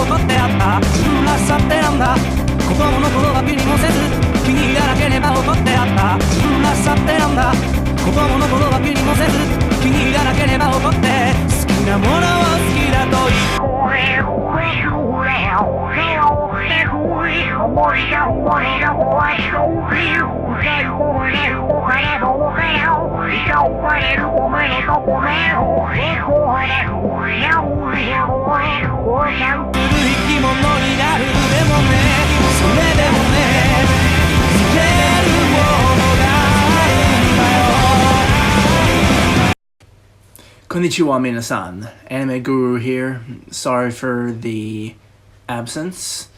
ことってあった。らしさってなんだ。子供の頃は気にもせず気に入らなければ怒ってあった。らしさってなんだ。子供の頃は気にもせず気に入らなければ怒って、好きなものを好きだと言う。生き物になる。でもね、それでもね、つけるものがあるんだよ。Konnichiwa minasan, Anime Guru here. Sorry for the absence.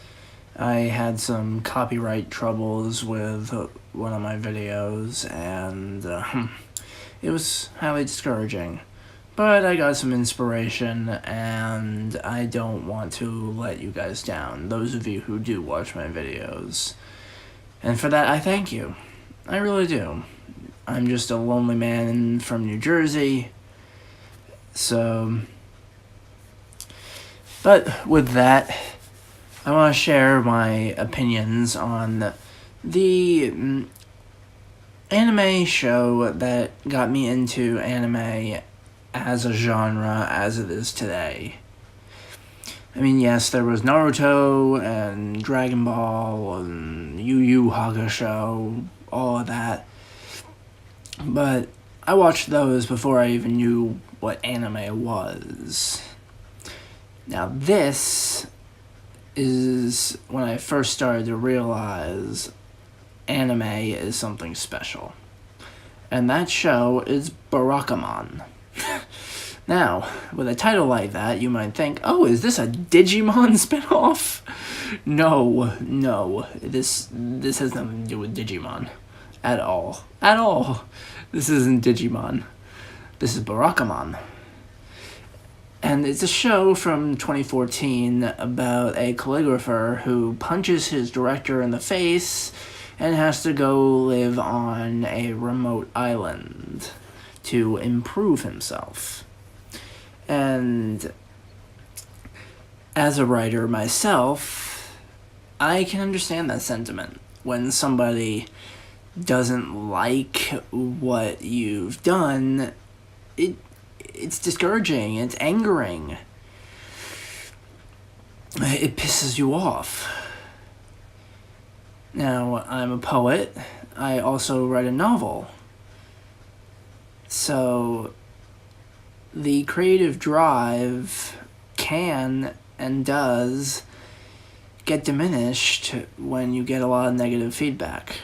I had some copyright troubles with one of my videos, and it was highly discouraging. But I got some inspiration, and I don't want to let you guys down, those of you who do watch my videos. And for that, I thank you. I really do. I'm just a lonely man from New Jersey. So, but with that, I want to share my opinions on the anime show that got me into anime as a genre as it is today. I mean, yes, there was Naruto and Dragon Ball and Yu Yu Hakusho, all of that. But I watched those before I even knew what anime was. Now this is when I first started to realize anime is something special. And that show is Barakamon. Now, with a title like that, you might think, oh, is this a Digimon spinoff? No, this has nothing to do with Digimon. At all. This isn't Digimon. This is Barakamon. And it's a show from 2014 about a calligrapher who punches his director in the face and has to go live on a remote island to improve himself. And as a writer myself, I can understand that sentiment. When somebody doesn't like what you've done, it's discouraging, it's angering. It pisses you off. Now, I'm a poet. I also write a novel. So, the creative drive can and does get diminished when you get a lot of negative feedback.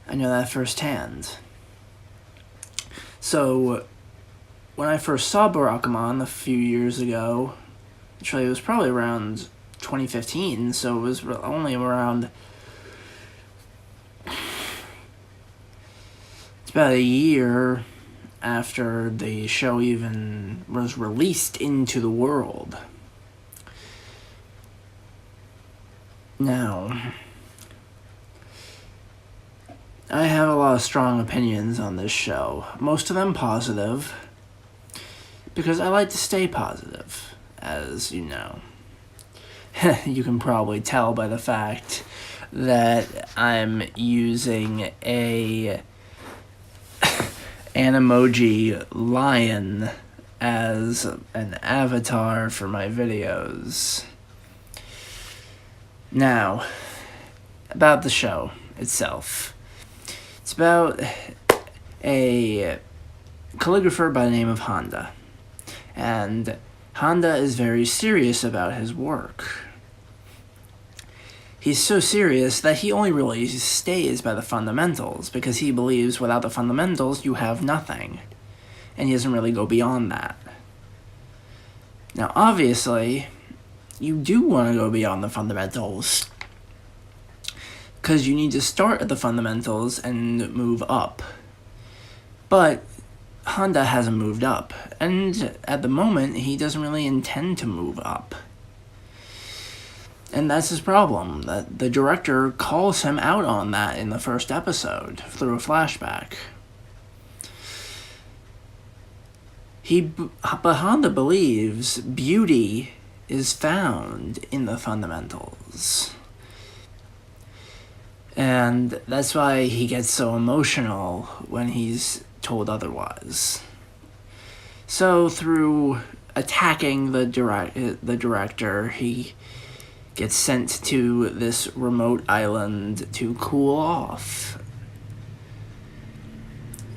I know that firsthand. So, when I first saw Barakamon a few years ago, actually it was probably around 2015, so it was only around, it's about a year after the show even was released into the world. Now, I have a lot of strong opinions on this show, most of them positive, because I like to stay positive, as you know. You can probably tell by the fact that I'm using a Animoji lion as an avatar for my videos. Now, about the show itself. It's about a calligrapher by the name of Honda. And Honda is very serious about his work. He's so serious that he only really stays by the fundamentals, because he believes without the fundamentals you have nothing. And he doesn't really go beyond that. Now obviously, you do want to go beyond the fundamentals, because you need to start at the fundamentals and move up. But Honda hasn't moved up, and at the moment he doesn't really intend to move up. And that's his problem, that the director calls him out on that in the first episode through a flashback. But Honda believes beauty is found in the fundamentals. And that's why he gets so emotional when he's told otherwise. So through attacking the director, he gets sent to this remote island to cool off.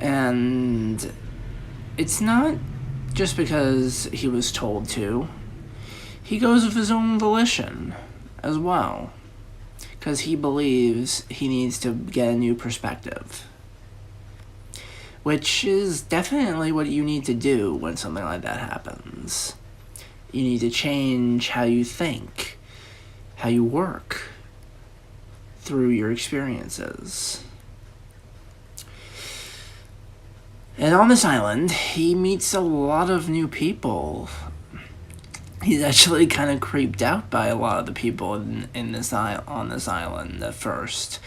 And it's not just because he was told to. He goes of his own volition as well, because he believes he needs to get a new perspective, which is definitely what you need to do when something like that happens. You need to change how you think, how you work through your experiences. And on this island, he meets a lot of new people. He's actually kind of creeped out by a lot of the people on this island at first.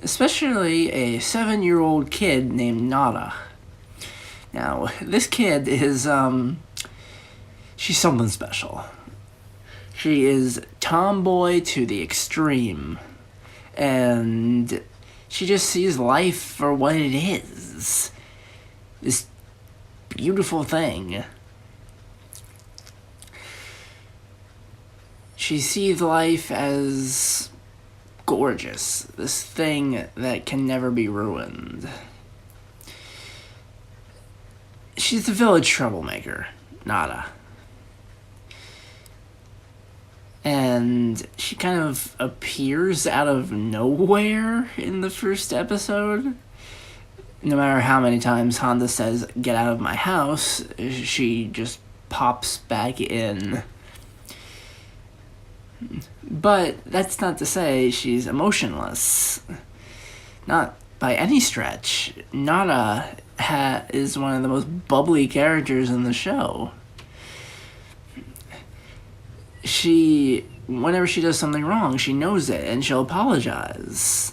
Especially a 7-year-old kid named Nada. Now, this kid is, she's something special. She is tomboy to the extreme. And she just sees life for what it is. This beautiful thing. She sees life as gorgeous. This thing that can never be ruined. She's the village troublemaker, Nada. And she kind of appears out of nowhere in the first episode. No matter how many times Honda says, "Get out of my house," she just pops back in. But that's not to say she's emotionless. Not by any stretch. Nada is one of the most bubbly characters in the show. Whenever she does something wrong, she knows it and she'll apologize.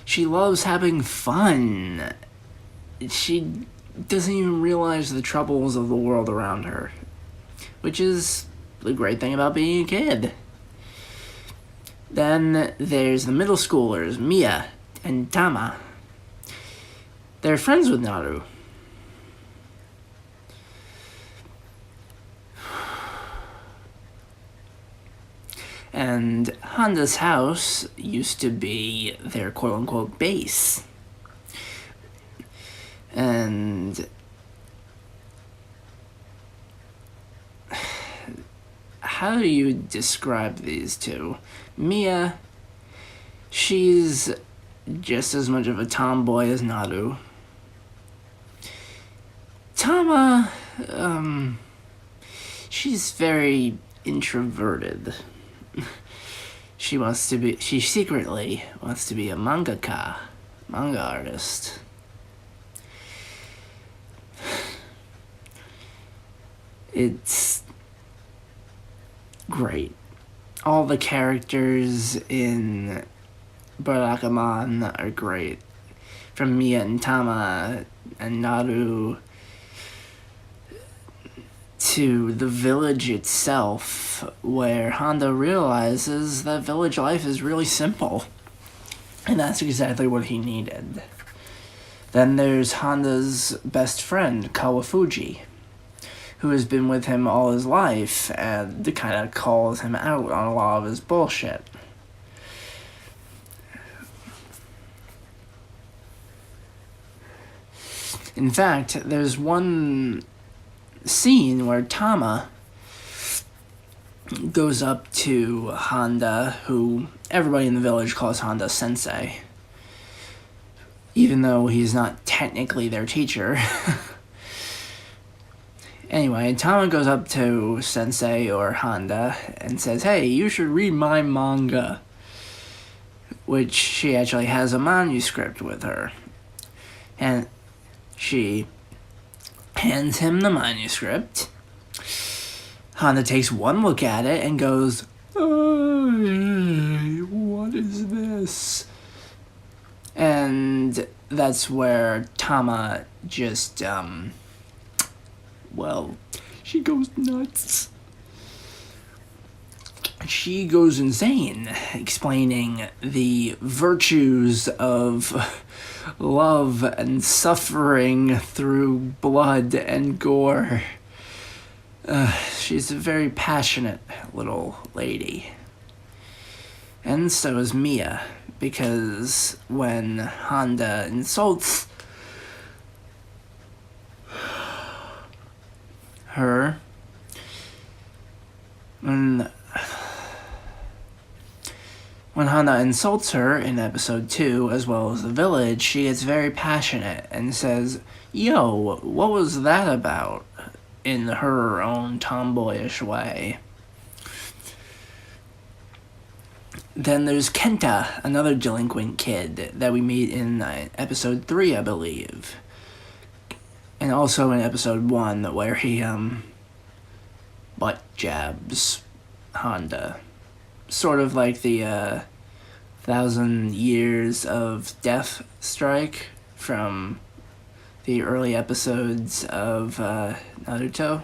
She loves having fun. She doesn't even realize the troubles of the world around her, which is the great thing about being a kid. Then there's the middle schoolers, Mia and Tama. They're friends with Naru. And Honda's house used to be their quote-unquote base. And how do you describe these two? Mia, she's just as much of a tomboy as Naru. Tama, she's very introverted. She secretly wants to be a manga artist. It's great. All the characters in Barakamon are great. From Mia and Tama and Naru to the village itself, where Honda realizes that village life is really simple. And that's exactly what he needed. Then there's Honda's best friend, Kawafuji, who has been with him all his life and kind of calls him out on a lot of his bullshit. In fact, there's one scene where Tama goes up to Honda, who everybody in the village calls Honda Sensei, even though he's not technically their teacher. Anyway, Tama goes up to Sensei or Honda and says, "Hey, you should read my manga," which she actually has a manuscript with her. And she hands him the manuscript. Honda takes one look at it and goes, "Hey, what is this?" And that's where Tama just, she goes nuts. she goes insane, explaining the virtues of love and suffering through blood and gore. She's a very passionate little lady. And so is Mia, because when Honda insults her, when Honda insults her in episode 2, as well as the village, she gets very passionate and says, "Yo, what was that about?" in her own tomboyish way. Then there's Kenta, another delinquent kid that we meet in episode 3, I believe. And also in episode 1, where he, butt jabs Honda. Sort of like the, 1,000 Years of Death strike from the early episodes of, Naruto.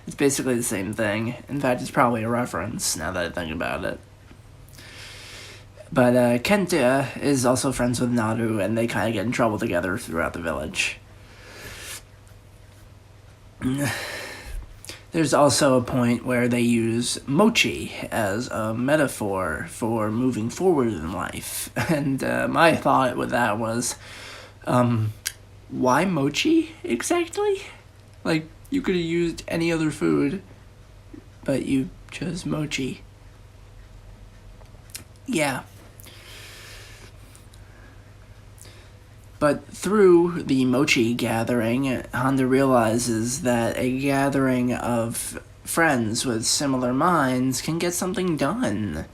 It's basically the same thing. In fact, it's probably a reference, now that I think about it. But Kenta is also friends with Naru, and they kind of get in trouble together throughout the village. There's also a point where they use mochi as a metaphor for moving forward in life. And my thought with that was, why mochi exactly? Like, you could have used any other food, but you chose mochi. Yeah. But through the mochi gathering, Honda realizes that a gathering of friends with similar minds can get something done.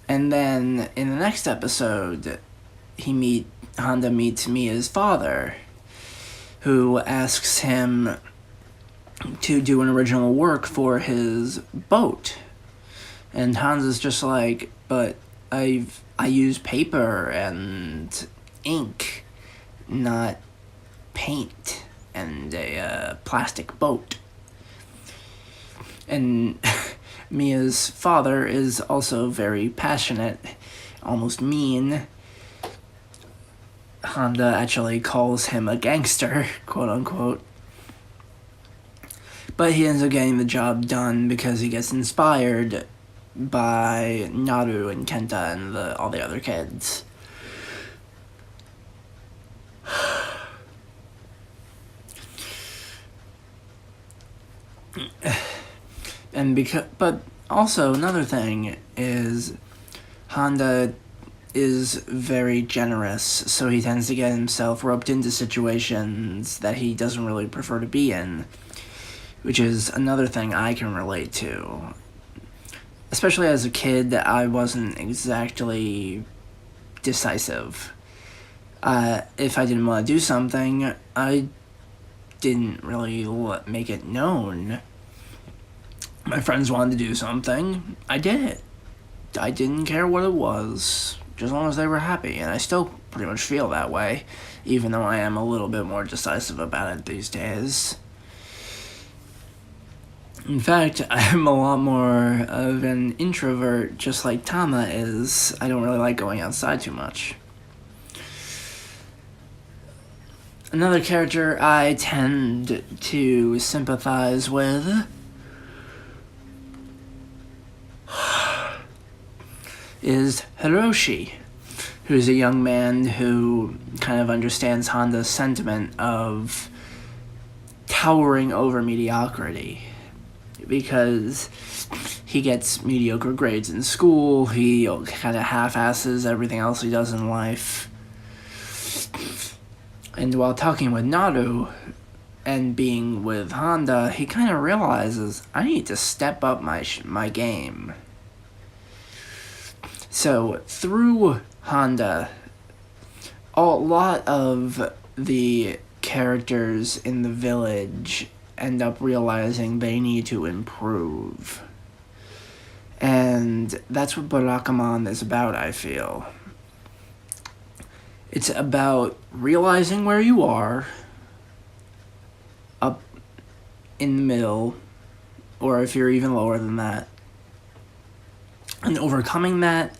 And then, in the next episode, Honda meets Mia's father, who asks him to do an original work for his boat. And Hansa's just like, but I use paper and ink, not paint and a plastic boat. And Mia's father is also very passionate, almost mean. Honda actually calls him a gangster, quote unquote. But he ends up getting the job done because he gets inspired by Naru and Kenta and all the other kids. But also another thing is Honda is very generous, so he tends to get himself roped into situations that he doesn't really prefer to be in, which is another thing I can relate to. Especially as a kid, I wasn't exactly decisive. If I didn't want to do something, I didn't really make it known. My friends wanted to do something, I did it. I didn't care what it was, just as long as they were happy, and I still pretty much feel that way, even though I am a little bit more decisive about it these days. In fact, I'm a lot more of an introvert, just like Tama is. I don't really like going outside too much. Another character I tend to sympathize with is Hiroshi, who's a young man who kind of understands Honda's sentiment of towering over mediocrity, because he gets mediocre grades in school, he kind of half-asses everything else he does in life. And while talking with Naru and being with Honda, he kind of realizes, I need to step up my game. So, through Honda, a lot of the characters in the village end up realizing they need to improve. And that's what Barakamon is about, I feel. It's about realizing where you are, up in the middle, or if you're even lower than that, and overcoming that,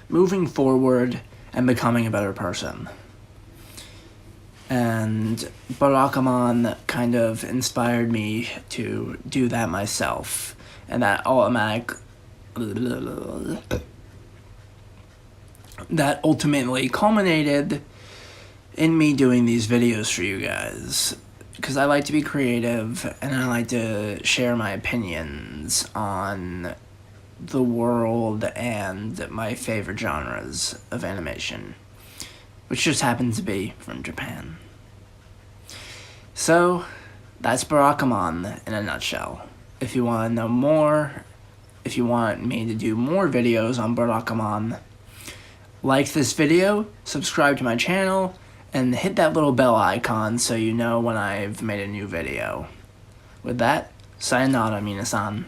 moving forward, and becoming a better person. And Barakamon kind of inspired me to do that myself, and that ultimately culminated in me doing these videos for you guys, because I like to be creative and I like to share my opinions on the world and my favorite genres of animation, which just happens to be from Japan. So, that's Barakamon in a nutshell. If you want to know more, if you want me to do more videos on Barakamon, like this video, subscribe to my channel, and hit that little bell icon so you know when I've made a new video. With that, sayonara minasan.